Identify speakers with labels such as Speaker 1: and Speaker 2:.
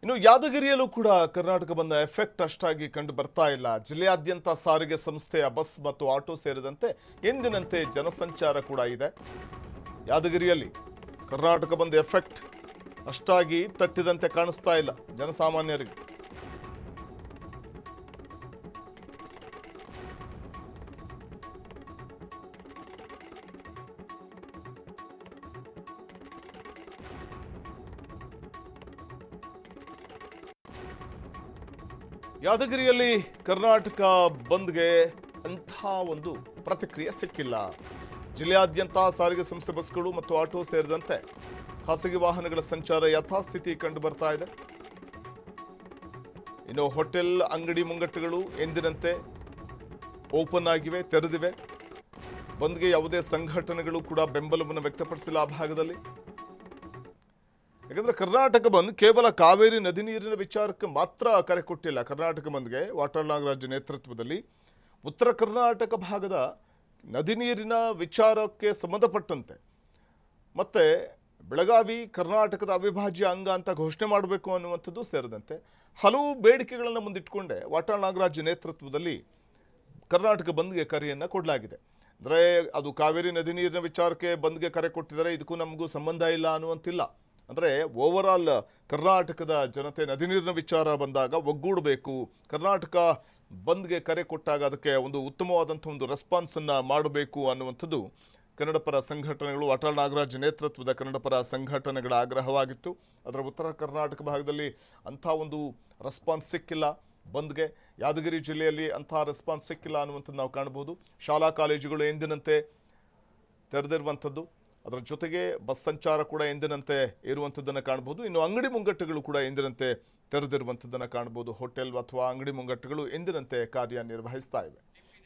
Speaker 1: ಇನ್ನು ಯಾದಗಿರಿಯಲ್ಲೂ ಕೂಡ ಕರ್ನಾಟಕ ಬಂದ ಎಫೆಕ್ಟ್ ಅಷ್ಟಾಗಿ ಕಂಡು ಬರ್ತಾ ಇಲ್ಲ. ಜಿಲ್ಲೆಯಾದ್ಯಂತ ಸಾರಿಗೆ ಸಂಸ್ಥೆಯ ಬಸ್ ಮತ್ತು ಆಟೋ ಸೇರಿದಂತೆ ಎಂದಿನಂತೆ ಜನಸಂಚಾರ ಕೂಡ ಇದೆ. ಯಾದಗಿರಿಯಲ್ಲಿ ಕರ್ನಾಟಕ ಬಂದ ಎಫೆಕ್ಟ್ ಅಷ್ಟಾಗಿ ತಟ್ಟಿದಂತೆ ಕಾಣಿಸ್ತಾ ಇಲ್ಲ ಜನಸಾಮಾನ್ಯರಿಗೆ. ಯಾದಗಿರಿಯಲ್ಲಿ ಕರ್ನಾಟಕ ಬಂದ್ಗೆ ಅಂಥ ಒಂದು ಪ್ರತಿಕ್ರಿಯೆ ಸಿಕ್ಕಿಲ್ಲ. ಜಿಲ್ಲೆಯಾದ್ಯಂತ ಸಾರಿಗೆ ಸಂಸ್ಥೆ ಬಸ್ಗಳು ಮತ್ತು ಆಟೋ ಸೇರಿದಂತೆ ಖಾಸಗಿ ವಾಹನಗಳ ಸಂಚಾರ ಯಥಾಸ್ಥಿತಿ ಕಂಡು ಬರ್ತಾ ಇದೆ. ಇನ್ನು ಹೋಟೆಲ್, ಅಂಗಡಿ ಮುಂಗಟ್ಟುಗಳು ಎಂದಿನಂತೆ ಓಪನ್ ಆಗಿವೆ, ತೆರೆದಿವೆ. ಬಂದ್ಗೆ ಯಾವುದೇ ಸಂಘಟನೆಗಳು ಕೂಡ ಬೆಂಬಲವನ್ನು ವ್ಯಕ್ತಪಡಿಸಿಲ್ಲ ಆ ಭಾಗದಲ್ಲಿ. ಯಾಕಂದ್ರೆ ಕರ್ನಾಟಕ ಬಂದ್ ಕೇವಲ ಕಾವೇರಿ ನದಿ ನೀರಿನ ವಿಚಾರಕ್ಕೆ ಮಾತ್ರ ಕರೆ ಕೊಟ್ಟಿಲ್ಲ. ಕರ್ನಾಟಕ ಬಂದ್ಗೆ ವಾಟಾಳ್ ನಾಗರಾಜ್ ನೇತೃತ್ವದಲ್ಲಿ ಉತ್ತರ ಕರ್ನಾಟಕ ಭಾಗದ ನದಿ ನೀರಿನ ವಿಚಾರಕ್ಕೆ ಸಂಬಂಧಪಟ್ಟಂತೆ ಮತ್ತೆ ಬೆಳಗಾವಿ ಕರ್ನಾಟಕದ ಅವಿಭಾಜ್ಯ ಅಂಗ ಅಂತ ಘೋಷಣೆ ಮಾಡಬೇಕು ಅನ್ನುವಂಥದ್ದು ಸೇರಿದಂತೆ ಹಲವು ಬೇಡಿಕೆಗಳನ್ನು ಮುಂದಿಟ್ಟುಕೊಂಡೆ ವಾಟಾಳ್ ನಾಗರಾಜ್ ನೇತೃತ್ವದಲ್ಲಿ ಕರ್ನಾಟಕ ಬಂದ್ಗೆ ಕರೆಯನ್ನು ಕೊಡಲಾಗಿದೆ. ಅಂದರೆ ಅದು ಕಾವೇರಿ ನದಿ ನೀರಿನ ವಿಚಾರಕ್ಕೆ ಬಂದ್ಗೆ ಕರೆ ಕೊಟ್ಟಿದ್ದಾರೆ, ಇದಕ್ಕೂ ನಮಗೂ ಸಂಬಂಧ ಇಲ್ಲ ಅನ್ನುವಂತಿಲ್ಲ. ಅಂದರೆ ಓವರಾಲ್ ಕರ್ನಾಟಕದ ಜನತೆ ನದಿ ನೀರಿನ ವಿಚಾರ ಬಂದಾಗ ಒಗ್ಗೂಡಬೇಕು, ಕರ್ನಾಟಕ ಬಂದ್ಗೆ ಕರೆ ಕೊಟ್ಟಾಗ ಅದಕ್ಕೆ ಒಂದು ಉತ್ತಮವಾದಂಥ ಒಂದು ರೆಸ್ಪಾನ್ಸನ್ನು ಮಾಡಬೇಕು ಅನ್ನುವಂಥದ್ದು ಕನ್ನಡ ಪರ ಸಂಘಟನೆಗಳು, ವಾಟಾಳ್ ನಾಗರಾಜ್ ನೇತೃತ್ವದ ಕನ್ನಡ ಪರ ಸಂಘಟನೆಗಳ ಆಗ್ರಹವಾಗಿತ್ತು. ಅದರ ಉತ್ತರ ಕರ್ನಾಟಕ ಭಾಗದಲ್ಲಿ ಅಂಥ ಒಂದು ರೆಸ್ಪಾನ್ಸ್ ಸಿಕ್ಕಿಲ್ಲ ಬಂದ್ಗೆ. ಯಾದಗಿರಿ ಜಿಲ್ಲೆಯಲ್ಲಿ ಅಂಥ ರೆಸ್ಪಾನ್ಸ್ ಸಿಕ್ಕಿಲ್ಲ ಅನ್ನುವಂಥದ್ದು ನಾವು ಕಾಣ್ಬೋದು. ಶಾಲಾ ಕಾಲೇಜುಗಳು ಎಂದಿನಂತೆ ತೆರೆದಿರುವಂಥದ್ದು, ಅದರ ಜೊತೆಗೆ ಬಸ್ ಸಂಚಾರ ಕೂಡ ಎಂದಿನಂತೆ ಇರುವಂಥದ್ದನ್ನು ಕಾಣ್ಬೋದು. ಇನ್ನು ಅಂಗಡಿ ಮುಂಗಟ್ಟುಗಳು ಕೂಡ ಎಂದಿನಂತೆ ತೆರೆದಿರುವಂಥದ್ದನ್ನು ಕಾಣ್ಬೋದು. ಹೋಟೆಲ್ ಅಥವಾ ಅಂಗಡಿ ಮುಂಗಟ್ಟುಗಳು ಎಂದಿನಂತೆ ಕಾರ್ಯನಿರ್ವಹಿಸ್ತಾ ಇವೆ.